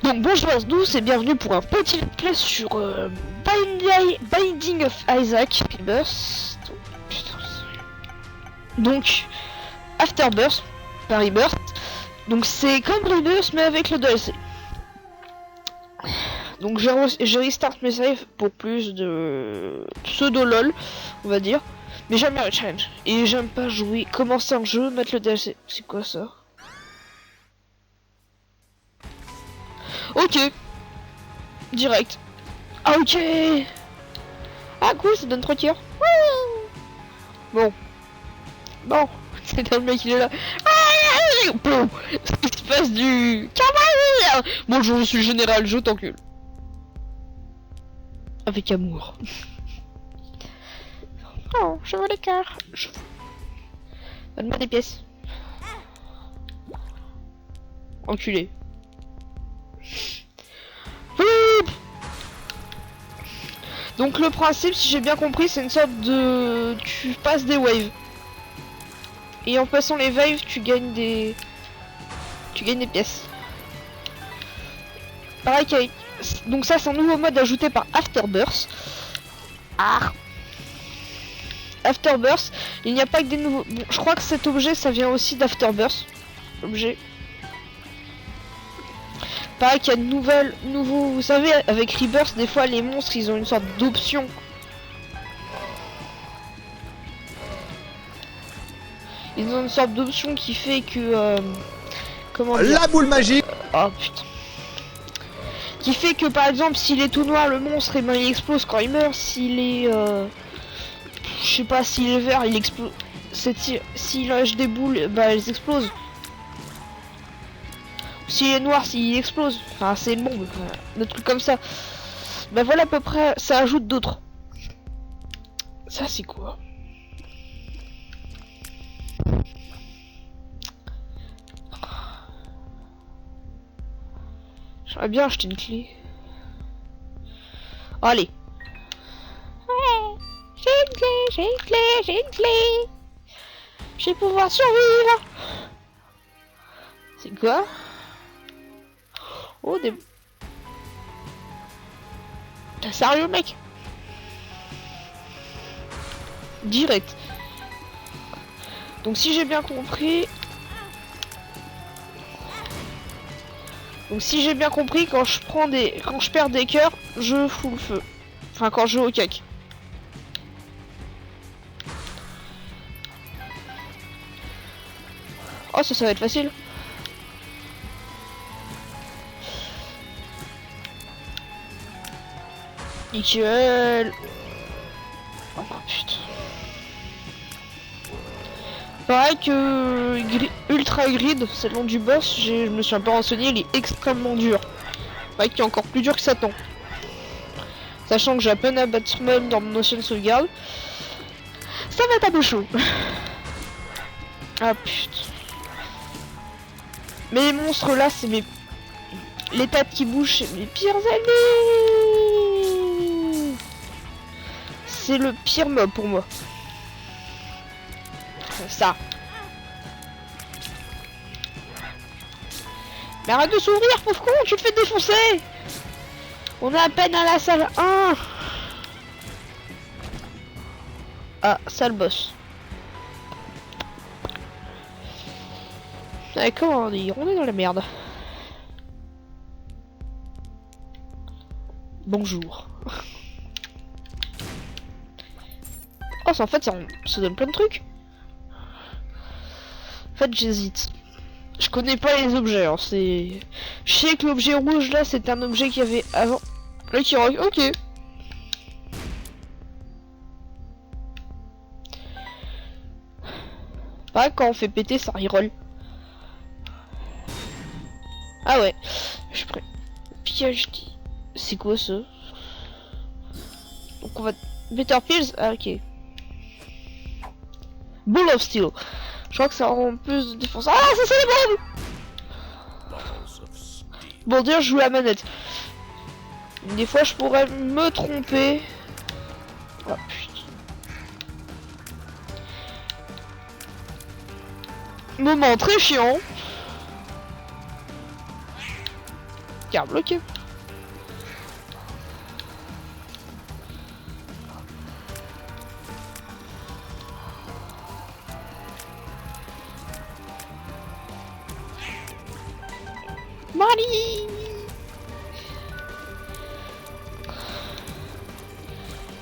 Donc bonjour à tous et bienvenue pour un petit replay sur Binding of Isaac Rebirth. Donc Afterbirth, pas Rebirth. Donc c'est comme Rebirth mais avec le DLC. Donc je restart mes saves pour plus de pseudo lol, on va dire. Mais j'aime bien le challenge. Et j'aime pas jouer, commencer un jeu, mettre le DLC. C'est quoi ça? Ok. Direct. Ah ok. Ah cool, ça donne 3 tiers. Bon. Bon. C'est le mec il est là. Bon. Il se passe du cavalier. Bonjour, je suis le général, je t'encule. Avec amour. Oh, je veux les cœurs. Donne-moi des pièces. Enculé. Donc le principe, si j'ai bien compris, c'est une sorte de... Tu passes des waves. Et en passant les waves, tu gagnes des pièces. Pareil qu'avec... Donc ça, c'est un nouveau mode ajouté par Afterbirth. Ah. Afterbirth, il n'y a pas que des nouveaux... Bon, je crois que cet objet, ça vient aussi d'Afterbirth. Objet. Pareil qu'il y a de nouveaux... Vous savez, avec Rebirth, des fois, les monstres, ils ont une sorte d'option. Ils ont une sorte d'option qui fait que... comment dire, la boule magique. Oh putain. Qui fait que, par exemple, s'il est tout noir, le monstre, et ben, il explose quand il meurt. S'il est... je sais pas, s'il est vert, il explose... S'il lâche des boules, bah, elles explosent. S'il est noir, s'il explose, enfin c'est une bombe, enfin, des trucs comme ça. Bah voilà à peu près, ça ajoute d'autres. Ça c'est quoi? J'aurais bien acheté une clé. Oh, allez. J'ai une clé, j'ai une clé, j'ai une clé. Je vais pouvoir survivre. C'est quoi? Oh des... T'es sérieux mec? Direct. Donc si j'ai bien compris... Donc si j'ai bien compris, quand je perds des cœurs, je fous le feu. Enfin quand je joue au cac. Oh ça va être facile. Nickel. Oh putain. Pareil que Ultra Grid, c'est le nom du boss, je me suis un peu renseigné, il est extrêmement dur. Pareil qu'il est encore plus dur que Satan. Sachant que j'ai à peine à battre même dans mon ancienne sauvegarde. Ça va être un peu chaud. Ah putain. Mais les monstres là, c'est mes... Les têtes qui bougent, c'est mes pires ennemis. C'est le pire mob pour moi. Ça. Mais arrête de s'ouvrir, pauvre con, tu te fais défoncer. On est à peine à la salle 1. Ah, sale boss. Allez, comment dire, on est dans la merde. Bonjour. Oh, en fait, ça donne plein de trucs. En fait, j'hésite. Je connais pas les objets, hein, c'est... Je sais que l'objet rouge, là, c'est un objet qu'il y avait avant. Le Kirok, ok. Pareil, quand on fait péter, ça reroll. Ah ouais. Je suis prêt. Piège dit... C'est quoi, ça? Donc on va... Better Pills? Ah, ok. Ball of Steel. Je crois que ça rend plus de défense. Ah, ça c'est les bombes. Bon, dire, je joue la manette. Des fois, je pourrais me tromper. Oh putain. Moment très chiant. Car bloqué. Mali.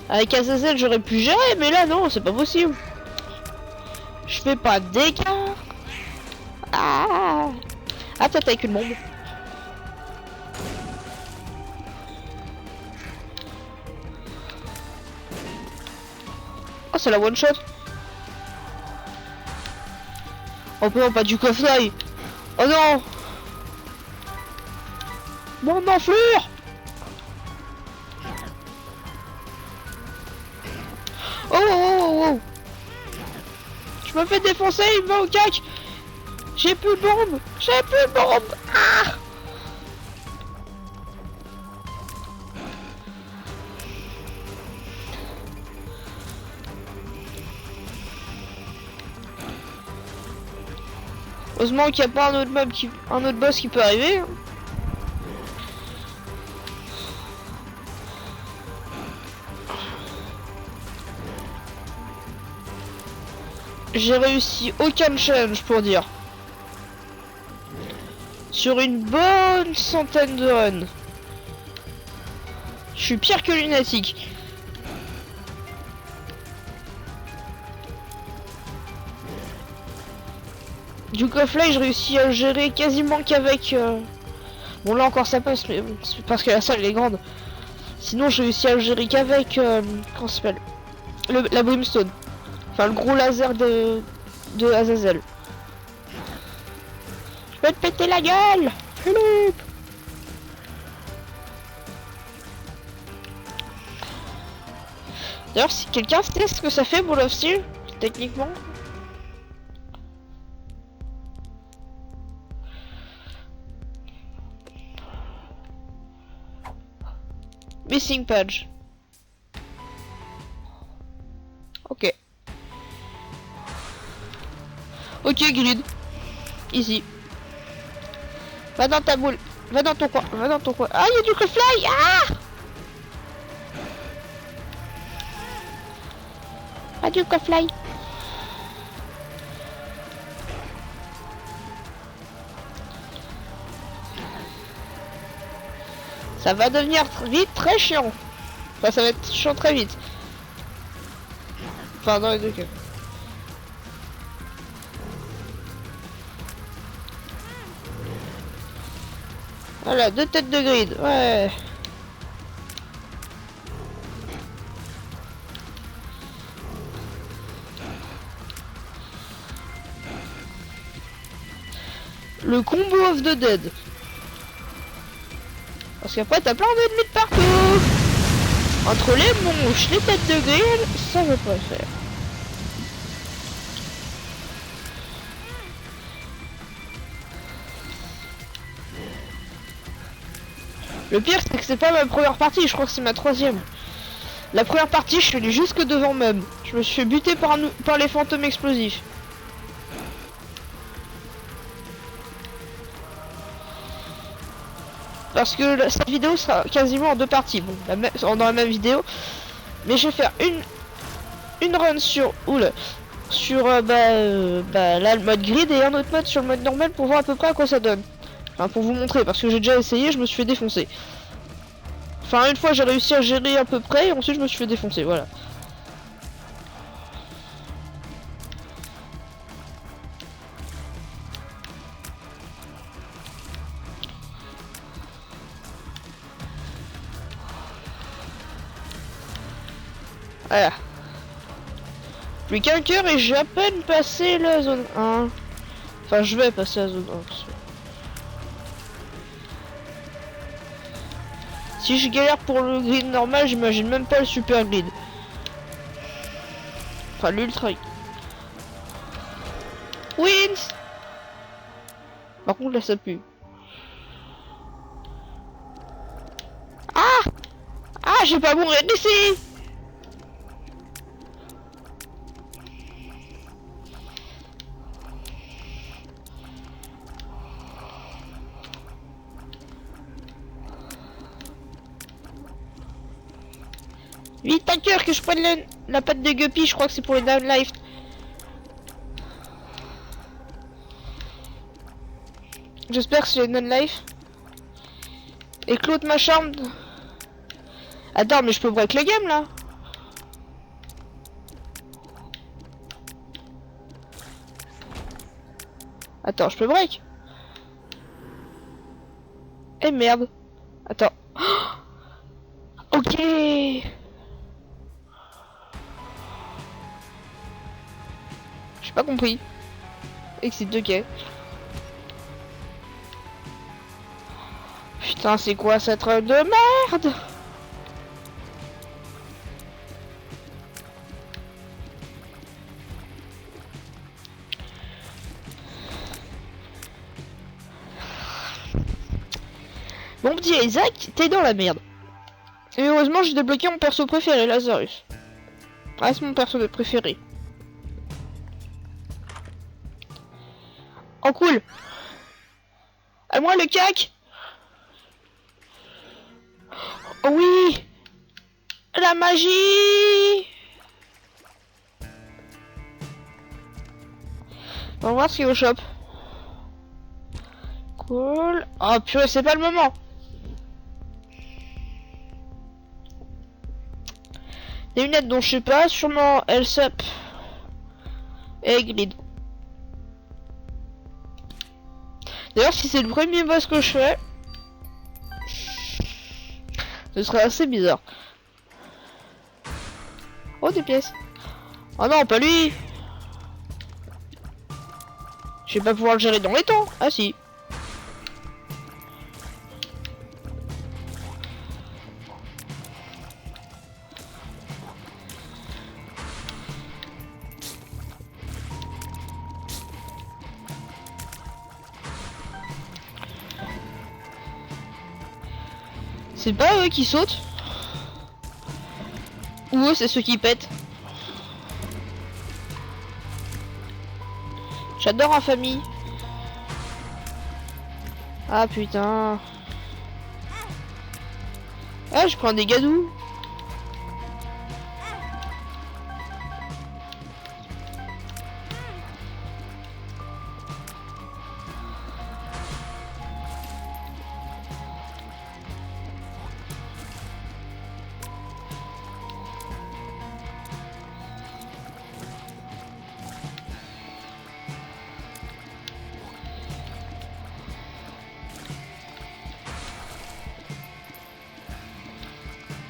Avec Azazel j'aurais pu gérer, mais là non, c'est pas possible. Je fais pas de dégâts. Ah, ah peut-être avec une bombe. Oh c'est la one shot. Oh non, pas du coffre-œil. Oh non. Mon enflure. Oh oh oh oh. Je me fais défoncer, il me va au cac. J'ai plus de bombe. J'ai plus de bombe. Ah. Heureusement qu'il n'y a pas un autre mob un autre boss qui peut arriver. J'ai réussi aucun challenge pour dire. Sur une bonne centaine de runs. Je suis pire que lunatique. Du coffret, je réussis à le gérer quasiment qu'avec... Bon là encore ça passe, mais bon, c'est parce que la salle est grande. Sinon je réussis à le gérer qu'avec... comment ça s'appelle, la brimstone. Enfin le gros laser de Azazel. Je vais te péter la gueule, Philippe. D'ailleurs si quelqu'un sait ce que ça fait Ball of Steel, techniquement. Missing page. Ok. Ok grid. Easy. Va dans ta boule. Va dans ton coin. Va dans ton coin. Ah il y a du fly. Ah. Pas du fly. Ça va devenir vite très chiant. Enfin, ça va être chiant très vite. Enfin, dans les deux cas. Voilà, 2 têtes de grid. Ouais. Le combo of the dead. Parce qu'après t'as plein d'ennemis de partout. Entre les mouches, les têtes de grille, ça je préfère. Le pire c'est que c'est pas ma première partie, je crois que c'est ma troisième. La première partie je suis allé jusque devant même. Je me suis fait buter par les fantômes explosifs. Parce que cette vidéo sera quasiment en 2 parties. Bon, dans la même vidéo. Mais je vais faire une run sur... Oula. Sur là le mode grid et un autre mode sur le mode normal pour voir à peu près à quoi ça donne. Enfin pour vous montrer parce que j'ai déjà essayé, je me suis fait défoncer. Enfin une fois j'ai réussi à gérer à peu près et ensuite je me suis fait défoncer, voilà. Voilà. Plus qu'un cœur et j'ai à peine passé la zone 1. Enfin je vais passer la zone 1. Si je galère pour le grid normal, j'imagine même pas le super grid. Enfin l'ultra. Wins. Par contre là ça pue. Ah. Ah j'ai pas mourir d'ici. Vite, t'inquiète que je prenne la patte de guppy, je crois que c'est pour les down life. J'espère que c'est les down life. Et Claude ma charme. Attends, mais je peux break le game là. Attends, je peux break. Eh merde. Attends. Ok. J'ai pas compris. Exit, ok. Putain, c'est quoi cette run de merde? Mon petit Isaac, t'es dans la merde. Et heureusement, j'ai débloqué mon perso préféré, Lazarus. Ah, c'est mon perso préféré. Oh cool. À moi le cac. Oh oui. La magie. On va voir ce qu'il y a au shop. Cool. Oh purée, c'est pas le moment. Des lunettes dont je sais pas, sûrement Elsep et Grid. D'ailleurs, si c'est le premier boss que je fais, ce serait assez bizarre. Oh, des pièces. Oh non, pas lui. Je vais pas pouvoir le gérer dans les temps. Ah si. C'est pas eux qui sautent. Ou eux, c'est ceux qui pètent. J'adore en famille. Ah putain. Ah, je prends des gadous.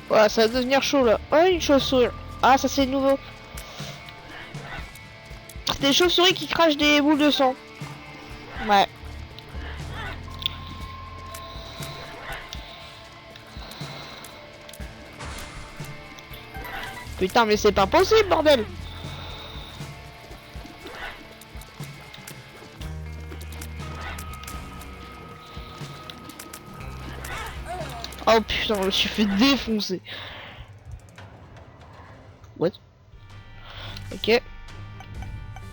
Voilà, ça va devenir chaud là. Oh, une chauve-souris. Ah, ça c'est nouveau. C'est des chauves-souris qui crachent des boules de sang. Ouais. Putain, mais c'est pas possible, bordel. Oh putain, je me suis fait défoncer. What? Ok.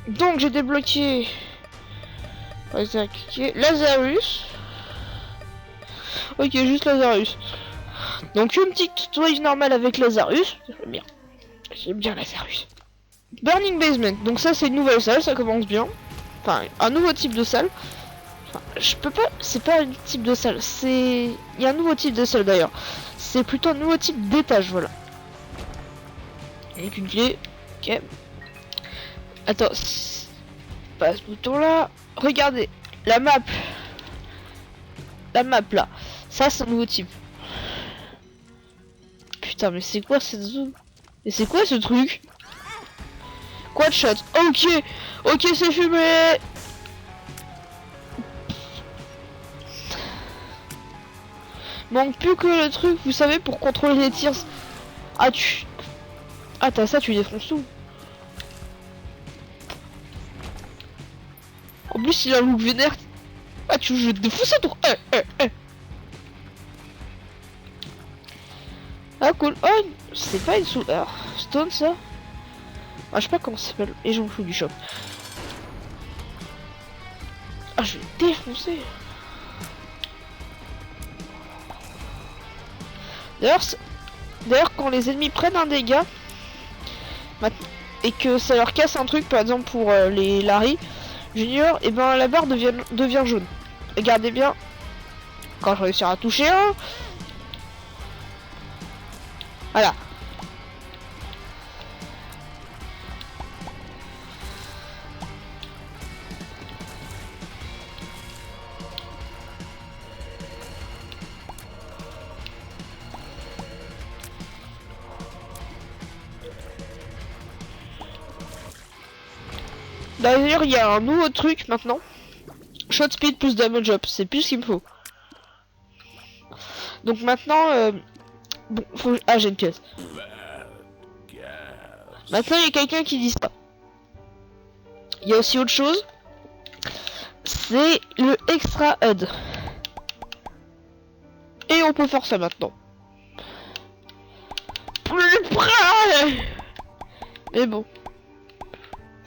Donc j'ai débloqué Lazarus. Ok, juste Lazarus. Donc une petite wave normale avec Lazarus. J'aime bien. J'aime bien Lazarus. Burning Basement. Donc ça c'est une nouvelle salle, ça commence bien. Enfin, un nouveau type de salle. Enfin, je peux pas... C'est pas un type de salle. C'est... Il y a un nouveau type de salle d'ailleurs. C'est plutôt un nouveau type d'étage, voilà. Avec une clé. Ok. Attends. Pas ce bouton là. Regardez. La map. La map là. Ça c'est un nouveau type. Putain, mais c'est quoi cette zone? Et c'est quoi ce truc? Quad shot. Ok. Ok, c'est fumé. Manque plus que le truc, vous savez, pour contrôler les tirs. Ah, tu... Ah, t'as ça, tu défonces tout. En plus, il a un look vénère. Ah, tu veux défoncer tout. Ah, cool. Oh, c'est pas une stone, ça. Ah, je sais pas comment ça s'appelle. Et j'en fous du shop. Ah, je vais défoncer. D'ailleurs, D'ailleurs, quand les ennemis prennent un dégât et que ça leur casse un truc, par exemple pour les Larry Junior, et ben la barre devient jaune. Regardez bien, quand je réussirai à toucher un, voilà. D'ailleurs, il y a un nouveau truc maintenant. Shot speed plus damage up, c'est plus ce qu'il me faut. Donc maintenant, bon, faut... Ah, j'ai une pièce. Maintenant, il y a quelqu'un qui dit ça. Il y a aussi autre chose. C'est le extra head. Et on peut faire ça maintenant. Plus près. Mais bon.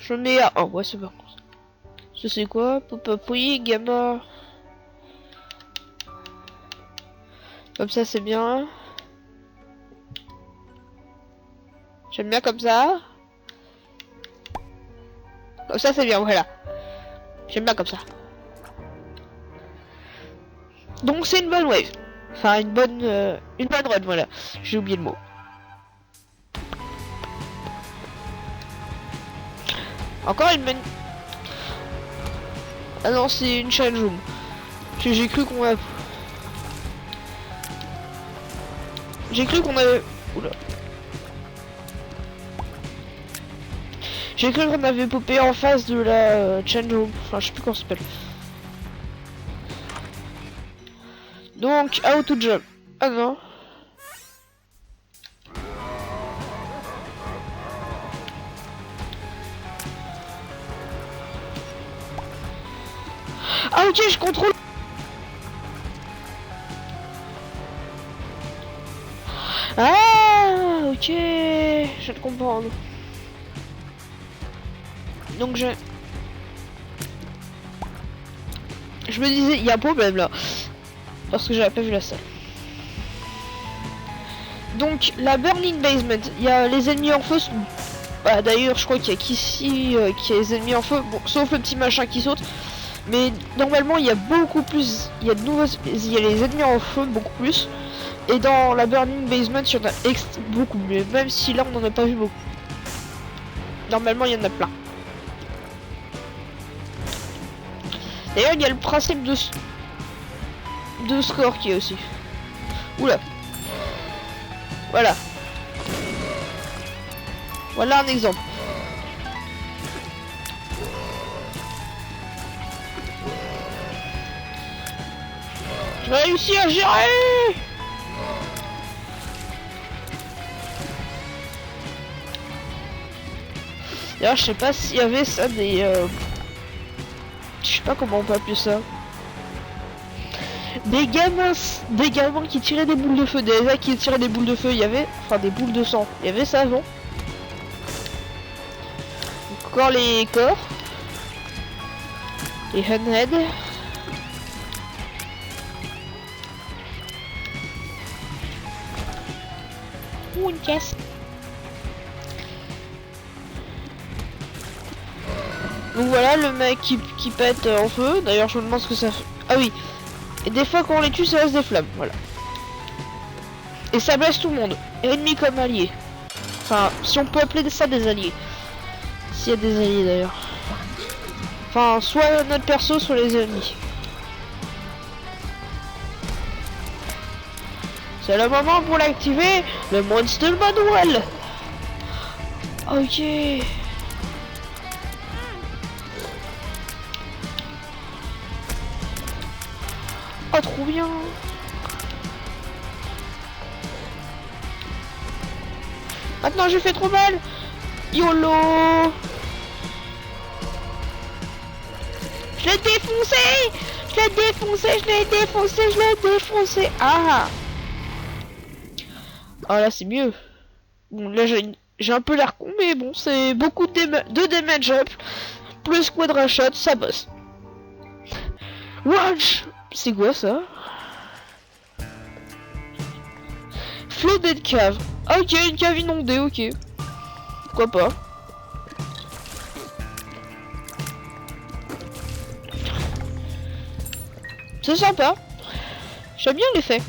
Je mets à 1, ouais c'est bon. Ça c'est quoi? Pop-up, oui, gamma. Comme ça c'est bien. J'aime bien comme ça. Comme ça c'est bien, voilà. J'aime bien comme ça. Donc c'est une bonne wave. Enfin une bonne run, voilà. J'ai oublié le mot. Encore une bonne... Ah non, c'est une challenge room. J'ai cru qu'on a... J'ai cru qu'on avait... Oula. J'ai cru qu'on avait popé en face de la challenge room. Enfin, je sais plus comment ça s'appelle. Donc, how to jump. Ah non. Ah ok, je contrôle. Ah ok, je viens de comprendre. Donc je me disais, il y a un problème là. Parce que j'avais pas vu la salle. Donc la Burning Basement, il y a les ennemis en feu. Bah, d'ailleurs, je crois qu'il y a qu'ici qui a les ennemis en feu. Bon, sauf le petit machin qui saute. Mais normalement, il y a beaucoup plus. Il y a de nouveaux. Il y a les ennemis en feu, beaucoup plus. Et dans la Burning Basement, il y en a beaucoup plus. Même si là, on n'en a pas vu beaucoup. Normalement, il y en a plein. D'ailleurs, il y a le principe de score qui est aussi. Oula. Voilà. Voilà un exemple. J'ai réussi à gérer. D'ailleurs, je sais pas s'il y avait ça des... Je sais pas comment on peut appeler ça. Des gamins qui tiraient des boules de feu, des gars qui tiraient des boules de feu, il y avait... Enfin, des boules de sang. Il y avait ça avant. Encore les corps. Les handheads. Ouh, une caisse. Donc voilà le mec qui pète en feu. D'ailleurs je me demande ce que ça fait. Ah oui. Et des fois quand on les tue ça laisse des flammes. Voilà. Et ça blesse tout le monde. Ennemis comme alliés. Enfin si on peut appeler ça des alliés. S'il y a des alliés d'ailleurs. Enfin soit notre perso soit les ennemis. C'est le moment pour l'activer. Le Monster Manual. Ok. Oh trop bien. Maintenant j'ai fait trop mal. YOLO. Je l'ai défoncé. Je l'ai défoncé. Je l'ai défoncé. Je l'ai défoncé. Ah. Oh là c'est mieux. Bon là j'ai un peu l'air con mais bon c'est beaucoup de damage up. Plus quadra shot ça bosse. Watch. C'est quoi ça? Flooded cave. Ah, ok, une cave inondée, ok. Pourquoi pas. C'est sympa. J'aime bien l'effet.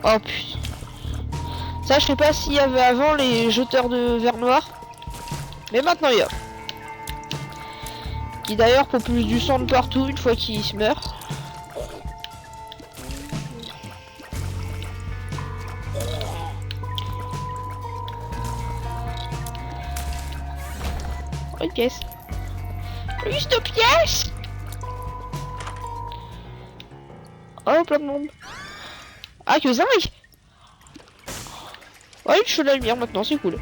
Oh putain. Ça, je sais pas s'il y avait avant les jeteurs de verre noir. Mais maintenant il y a. Qui d'ailleurs propulse du sang de partout une fois qu'il se meurt. Une pièce. Plus de pièces. Oh, plein de monde. Ah, que 5. Ouais, je fais de la lumière maintenant, c'est cool.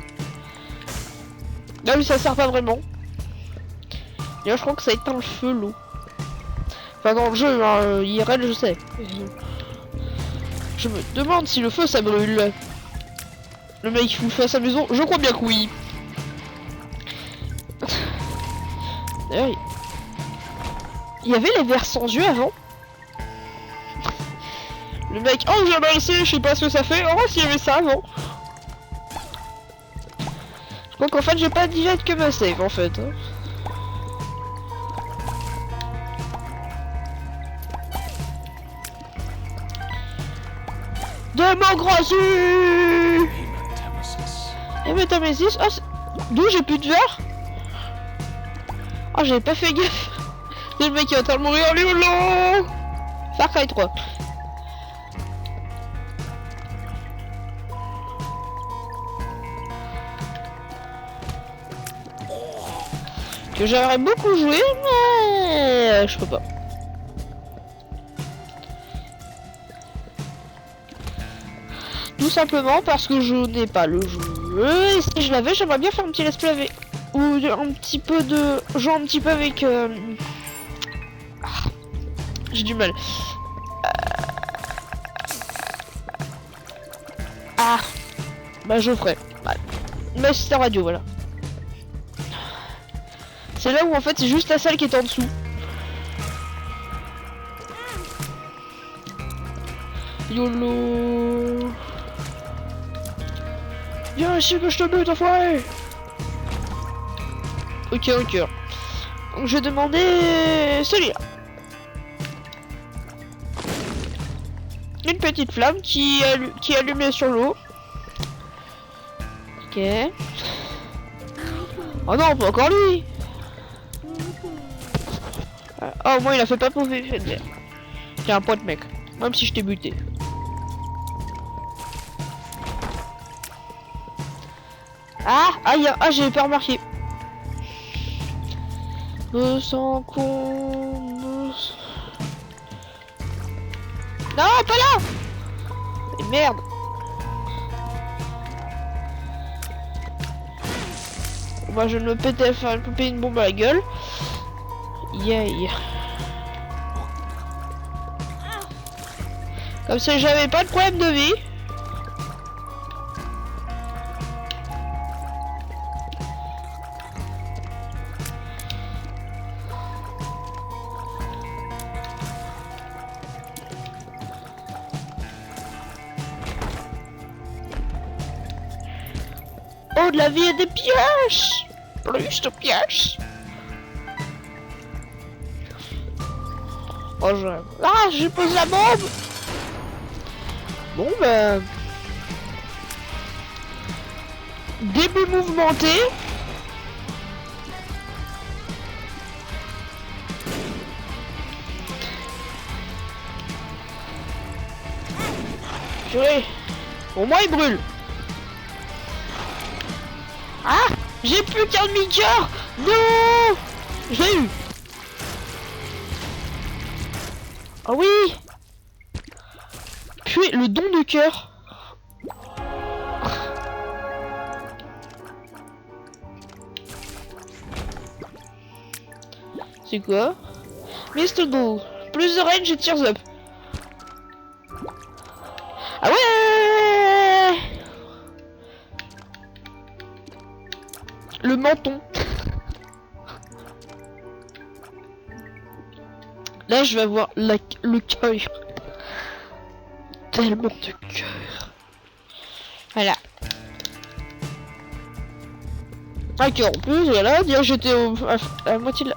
Là, mais ça sert pas vraiment. D'ailleurs, je crois que ça éteint le feu, l'eau. Enfin, dans le jeu, hein, IRL, je sais. Je me demande si le feu, ça brûle. Le mec, il fout le feu à sa maison. Je crois bien que oui. D'ailleurs, il y avait les vers sans yeux avant. Le mec, oh, j'ai mal laissé, je sais pas ce que ça fait. Oh, s'il y avait ça avant. Je crois qu'en fait, j'ai pas direct que ma save, en fait. Hein. Démocratie. Hématamésis. Oh, d'où j'ai plus de verre. Oh, j'avais pas fait gaffe. Le mec qui est en train de mourir. Lolo. Far Cry 3. Que j'aimerais beaucoup jouer, mais je peux pas. Tout simplement parce que je n'ai pas le jeu. Et si je l'avais, j'aimerais bien faire un petit let's play avec, ou un petit peu de jouer un petit peu avec. J'ai du mal. Ah, bah je ferai. Bah, Master Radio, voilà. C'est là où en fait c'est juste la salle qui est en dessous. YOLO. Viens ici que je te bute, enfoiré. Ok, un cœur. Donc je vais demander celui-là. Une petite flamme qui est allumée sur l'eau. Ok. Oh non, pas encore lui. Oh, au moins il a fait pas mauvais effet de verre. T'es un pote, mec. Même si je t'ai buté. Ah, j'ai pas remarqué. Sans con. Non, pas là. Et merde. Moi, je me pétais, faire une bombe à la gueule. Yay. Comme ça, j'avais pas de problème de vie. Oh, de la vie et des pièges. Plus de pièges. Oh, je pose la bombe. Bon, ben... Début mouvementé. Purée. Au moins, il brûle. Ah, j'ai plus qu'un demi-cœur. Non, je l'ai eu. Ah oui. Puis le don de cœur. C'est quoi? Mr. Bull. Plus de range et tears up. Ah ouais. Le menton. Là, je vais avoir le cœur. tellement de cœur. Voilà. Ok, en plus, voilà, dire que j'étais à la moitié de la...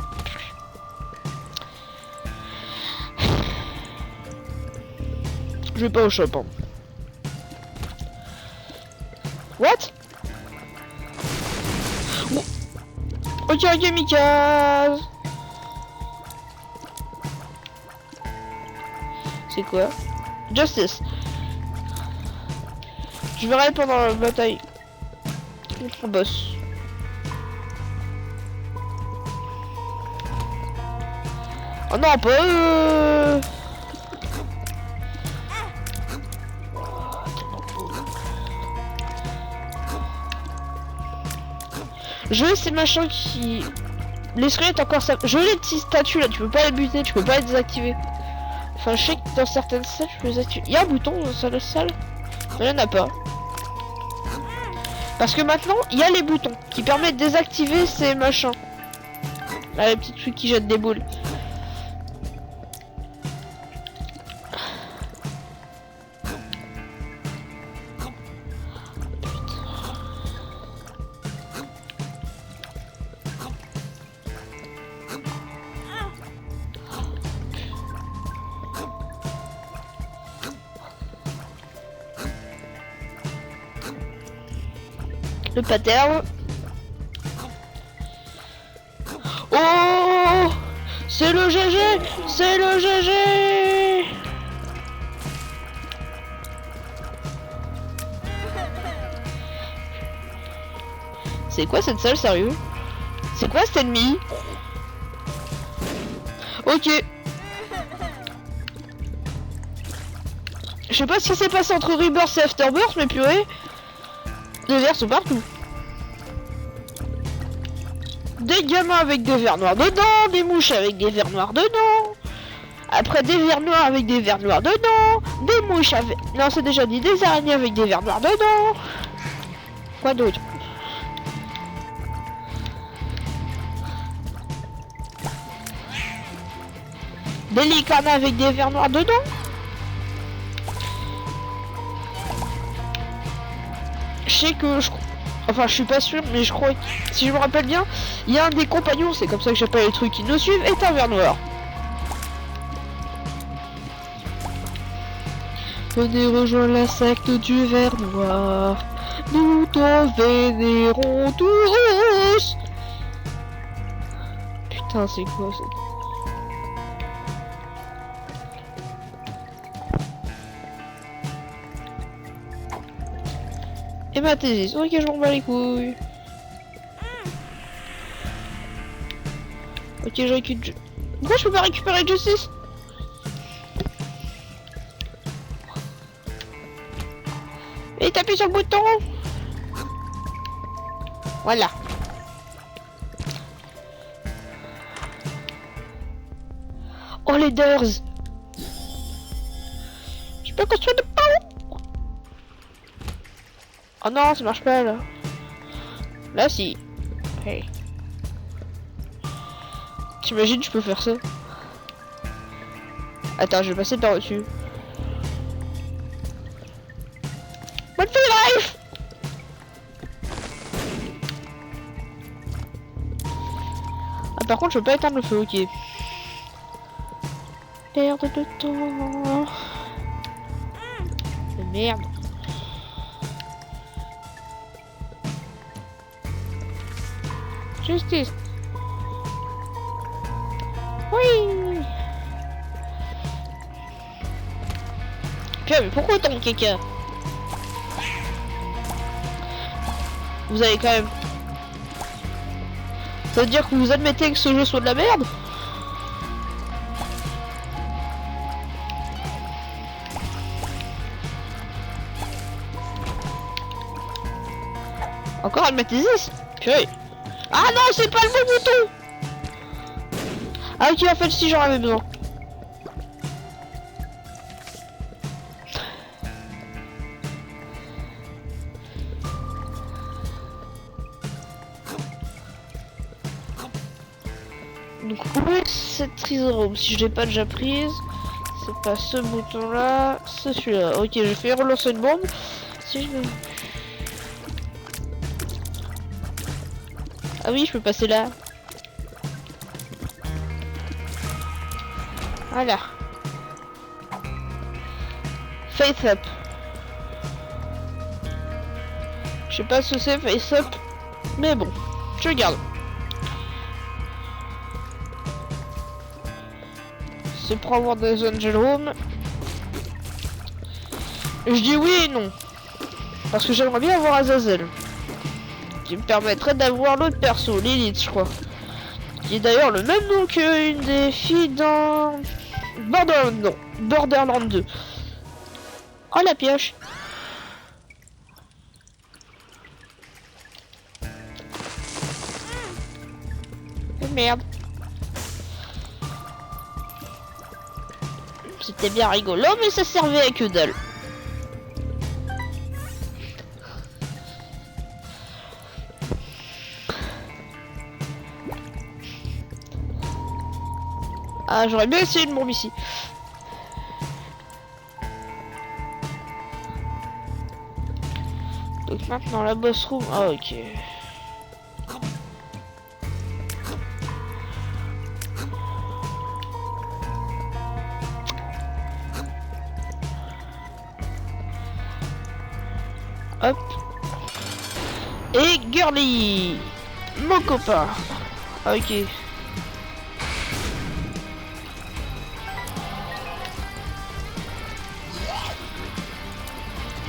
Je vais pas au shop, hein. What? Oh. Ok, ok, Mika. C'est quoi? Justice. Je verrai pendant la bataille contre le boss. Oh non, pas Je veux ces machins qui... Les squelettes encore ça... Je veux les petites statues là, tu peux pas les buter, tu peux pas les désactiver. Enfin, je sais que dans certaines salles, je peux les activer. Il y a un bouton dans la salle. Il y en a pas. Parce que maintenant, il y a les boutons qui permettent de désactiver ces machins. Là, les petits trucs qui jettent des boules. Le pattern. Oh, c'est le GG, c'est le GG. C'est quoi cette salle, sérieux? C'est quoi cet ennemi? Ok. Je sais pas ce qui s'est passé entre Rebirth et Afterbirth, mais purée. Des vers sont partout. Des gamins avec des vers noirs dedans, des mouches avec des vers noirs dedans. Après des vers noirs avec des vers noirs dedans, des mouches avec... Non, c'est déjà dit, des araignées avec des vers noirs dedans. Quoi d'autre? Des licornes avec des vers noirs dedans. Je sais que enfin, je suis pas sûr, mais je crois que, si je me rappelle bien, il y a un des compagnons, c'est comme ça que j'appelle les trucs qui nous suivent, est un ver noir. Venez rejoindre la secte du ver noir. Nous te vénérons tous. Putain, c'est quoi ça? Et ma thèse, ok, je m'en bats les couilles. Ok, je récupère. Pourquoi je peux pas récupérer Justice? Et t'appuies sur le bouton. Voilà. Oh les Durs. Je peux construire de pont. Oh non, ça marche pas là. Là si. Hey. T'imagines, je peux faire ça. Attends, je vais passer par-dessus. What the life? Ah, par contre, je peux pas éteindre le feu, ok. Perte de temps. De merde. Justice. Oui. Putain, mais pourquoi autant de caca? Vous avez quand même... Ça veut dire que vous admettez que ce jeu soit de la merde? Encore un matésis? Purée. Ah non, c'est pas le bon bouton. Ah ok, en fait si j'en avais besoin. Donc où est cette trisome? Si je l'ai pas déjà prise, C'est pas ce bouton là, c'est celui-là. Ok, je fais relancer une bombe. Si je veux... Ah oui, je peux passer là. Voilà. Face up. Je sais pas ce que c'est face up, mais bon, je regarde. C'est pour avoir des Angel Room. Je dis oui et non. Parce que j'aimerais bien avoir Azazel. Qui me permettrait d'avoir l'autre perso, Lilith, je crois. Qui est d'ailleurs le même nom qu'une des filles dans... Borderlands, non. Borderlands 2. Oh la pioche. Oh, merde. C'était bien rigolo, mais ça servait à que dalle. Ah, j'aurais bien essayé une bombe ici. Donc maintenant la boss room. Ah, ok. Hop. Et Girly, mon copain. Ok.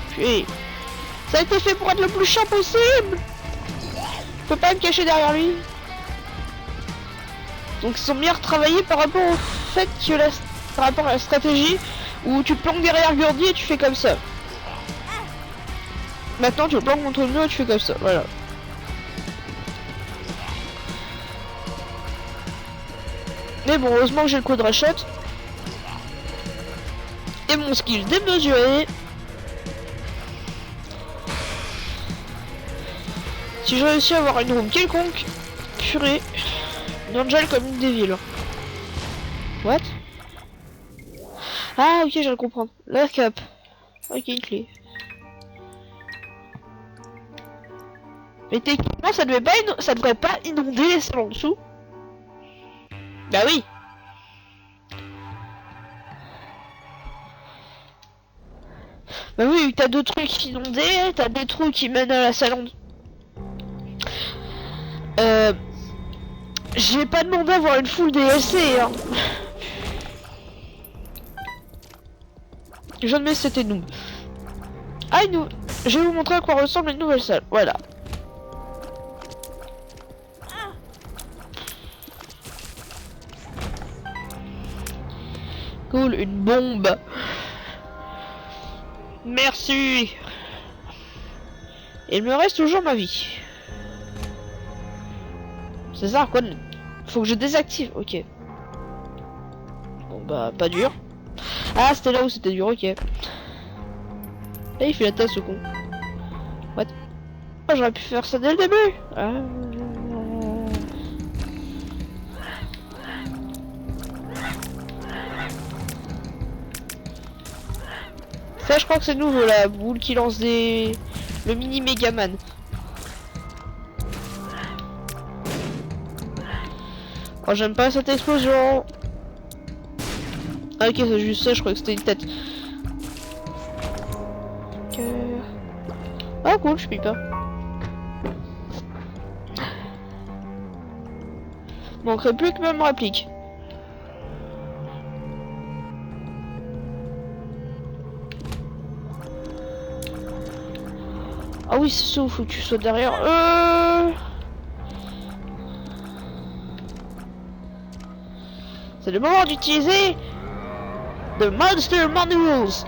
Puis, ça a été fait pour être le plus chiant possible. Je peux pas me cacher derrière lui. Donc ils sont bien retravaillés par rapport au fait que par rapport à la stratégie où tu te planques derrière Gurdy et tu fais comme ça. Maintenant tu le planques contre le mur et tu fais comme ça, voilà. Mais bon, heureusement que j'ai le quadra-shot. Et mon skill démesuré. Si je réussis à avoir une room quelconque, purée, une angel comme une devil. What? Ah ok, je le comprends. La cap. Ok, une clé. Mais techniquement, ça devrait pas inonder les salles en dessous. Bah oui. Bah oui, t'as deux trucs inondés, t'as des trous qui mènent à la salle en dessous. J'ai pas demandé à avoir une full DLC, hein. Jamais c'était nous. Ah, je vais vous montrer à quoi ressemble une nouvelle salle. Voilà. Cool, une bombe. Merci. Il me reste toujours ma vie. C'est ça, quoi? Faut que je désactive. Ok. Bon bah, pas dur. Ah, c'était là où c'était dur, ok. Et il fait la tasse, ce con. What? Oh, j'aurais pu faire ça dès le début. Ah. Ça, je crois que c'est nouveau, la boule qui lance des... Le mini Megaman. Oh, j'aime pas cette explosion. Ah, ok, c'est juste ça, je crois que c'était une tête. Ah, cool, je pique pas. Manquerait plus que même réplique. Ah oui, c'est ça, il faut que tu sois derrière. C'est le moment d'utiliser The Monster Manuals.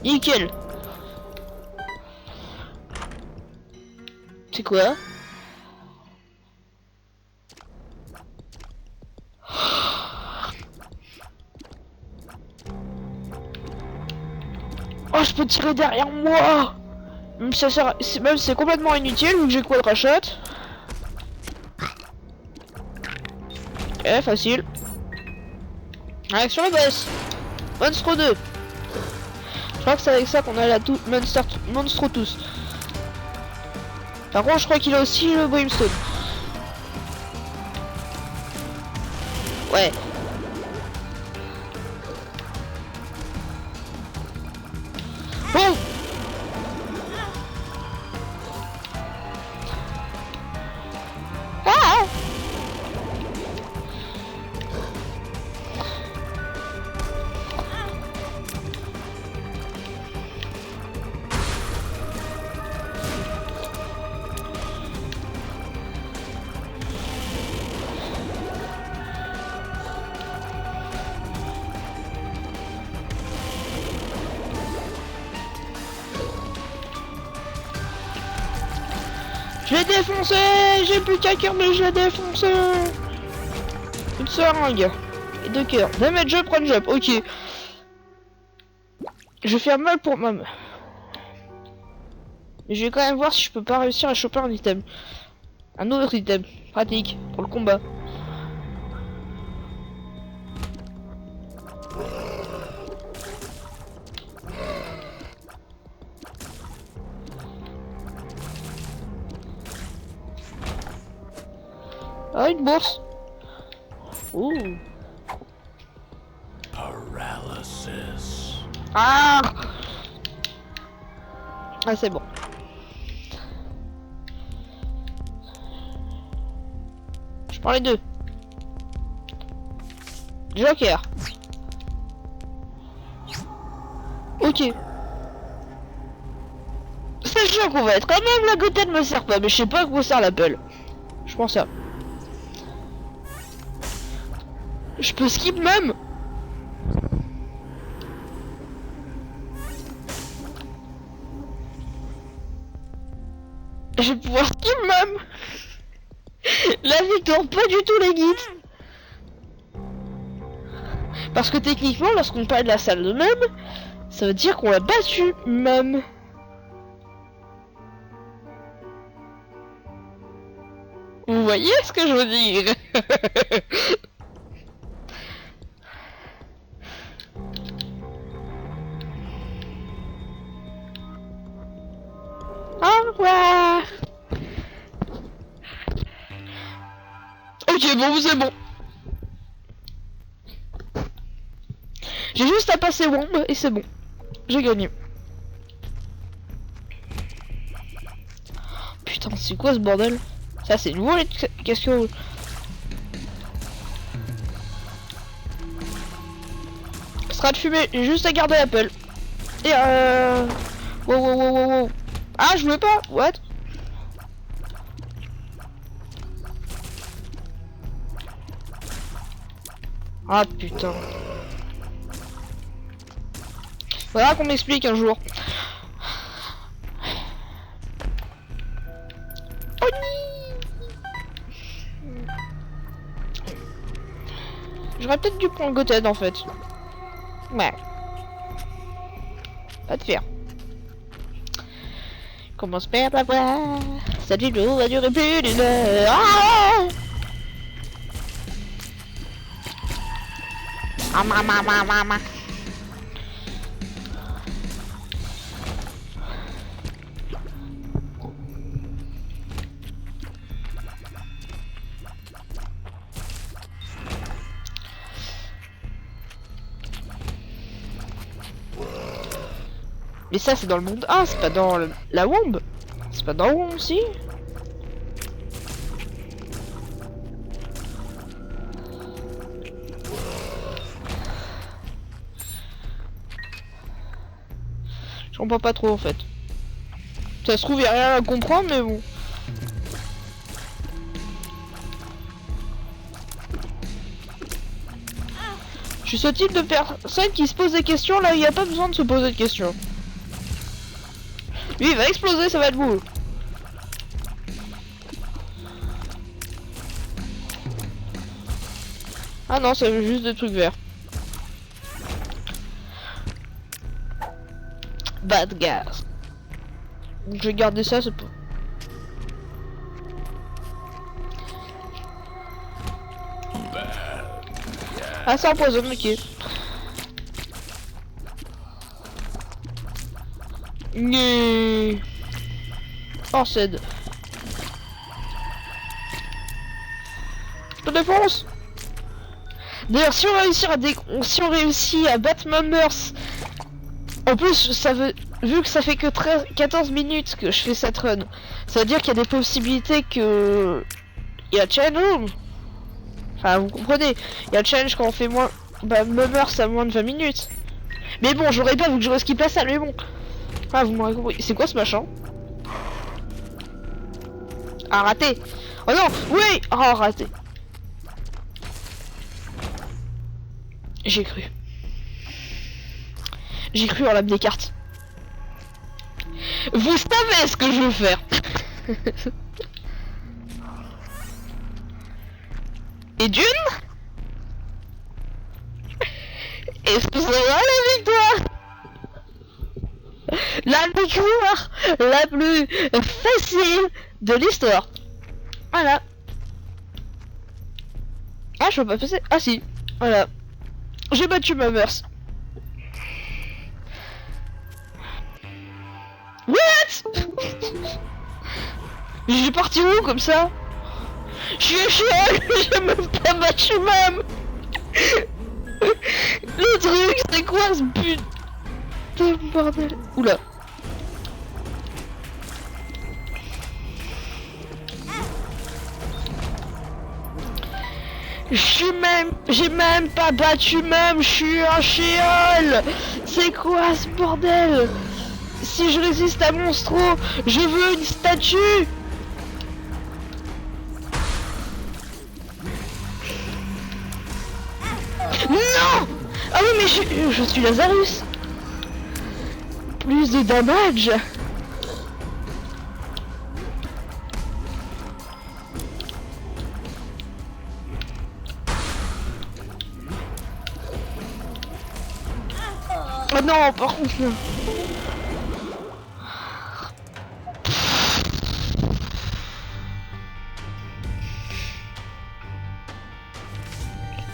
Nickel. C'est quoi? Oh, je peux tirer derrière moi. Même si ça sert, même si c'est complètement inutile vu que j'ai quadra shot. Ok, facile. Allez, sur le boss. Monstro 2. Je crois que c'est avec ça qu'on a la Monstro tous. Par contre, je crois qu'il a aussi le Brimstone. Ouais. Bon. Ah. Je l'ai défoncé. J'ai plus qu'un cœur mais je l'ai défoncé. Une seringue. Et 2 cœurs. Damage job, run job. Ok. Je vais faire mal pour moi. Mais je vais quand même voir si je peux pas réussir à choper un item. Un autre item. Pratique. Pour le combat. Ah, une bourse. Ouh. Paralysis. Ah. Ah, c'est bon. Je prends les deux. Joker. Ok. C'est sûr qu'on va être. Quand même, la gothette me sert pas, mais je sais pas à quoi sert l'appel. Je pense ça. Je peux skip même. Je vais pouvoir skip même. La victoire, pas du tout les guides. Parce que techniquement, lorsqu'on parle de la salle de même, ça veut dire qu'on l'a battu même. Vous voyez ce que je veux dire? Au revoir. Ok, bon, c'est bon. J'ai juste à passer Womb et c'est bon. J'ai gagné. Putain, c'est quoi ce bordel? Ça, c'est nouveau les questions. Strat de fumée, j'ai juste à garder l'appel. Et wow, wow, wow, wow, wow. Ah, je voulais pas. What? Ah putain. Faudra qu'on m'explique un jour. Oh, j'aurais peut-être dû prendre Gothède en fait. Ouais. Pas de faire. Commence par la voir. Cette vidéo va durer plus d'une heure. Ah, ah maman. Mais ça c'est dans le monde 1, c'est pas dans la Womb. C'est pas dans Womb aussi. Je comprends pas trop en fait. Ça se trouve y'a rien à comprendre mais bon. Je suis ce type de personne qui se pose des questions là où il n'y a pas besoin de se poser de questions. Lui il va exploser, ça va être beau. Ah non, c'est juste des trucs verts. Bad gas. Donc je vais garder ça, c'est pas... Ah, ça empoisonne, ok. Nee. Oh, cède. Je te défonce. D'ailleurs, si on réussit à battre Mummers, en plus, ça veut, vu que ça fait que 14 minutes que je fais cette run, ça veut dire qu'il y a des possibilités que il y a challenge. Enfin, vous comprenez, il y a challenge quand on fait moins, bah Mummers à moins de 20 minutes. Mais bon, j'aurais pas vu que j'aurais skip la salle, mais bon. Ah, vous m'aurez compris. C'est quoi ce machin? Ah, raté. Oh non, oui. Oh, raté. J'ai cru. J'ai cru en l'âme des cartes. Vous savez ce que je veux faire. Et d'une, et ce sera la victoire. La victoire la plus facile de l'histoire. Voilà. Ah, je peux pas passer. Ah si. Voilà. J'ai battu Mummers. What? J'ai parti où comme ça? Je suis chiant, j'ai même pas battu même. Le truc, c'est quoi ce putain de bordel? Oula. J'ai même pas battu même, je suis un chiol. C'est quoi ce bordel? Si je résiste à Monstro, je veux une statue. Non. Ah oui mais je suis Lazarus. Plus de damage. Oh non, par contre.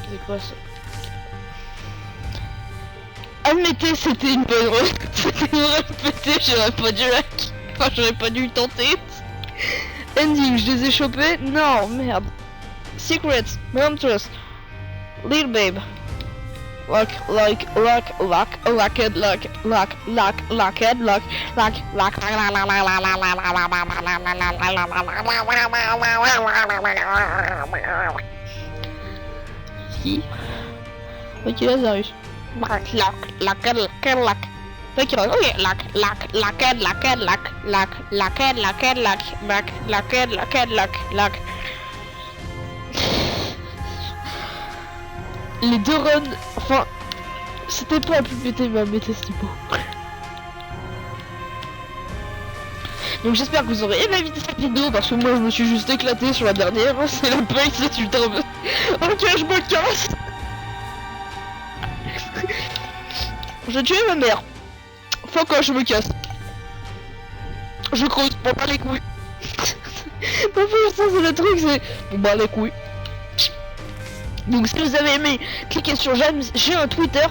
C'est quoi ça? Admettez, c'était une bonne run. C'était une run pétée, j'aurais pas dû la... Enfin, j'aurais pas dû le tenter. Ending, je les ai chopés. Non, merde. Secrets, Montrous, Little Babe. Lock, Qui? Ok, Lazarus. Les deux runs, enfin, c'était pas la plus pété, mais c'était beau. Donc j'espère que vous aurez aimé cette vidéo, parce que moi je me suis juste éclaté sur la dernière, c'est la paye, c'est ultra... Ok, je me casse. J'ai tué ma mère. Faut que je me casse. Je creuse, bon bah les couilles. Non mais ça c'est le truc, c'est... Bon bah les couilles. Donc si vous avez aimé, cliquez sur j'aime, j'ai un Twitter,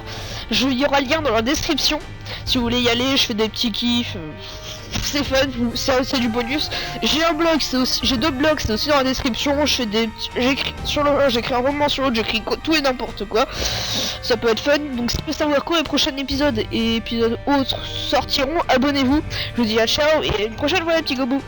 il y aura le lien dans la description. Si vous voulez y aller, je fais des petits kiffs, c'est fun, c'est du bonus. J'ai un blog, j'ai deux blogs, c'est aussi dans la description. Je fais des, j'écris sur le, j'écris un roman sur l'autre, j'écris tout et n'importe quoi. Ça peut être fun. Donc si vous voulez savoir quand les prochains épisodes et épisodes autres sortiront, abonnez-vous. Je vous dis à ciao et à une prochaine fois les petits gobous.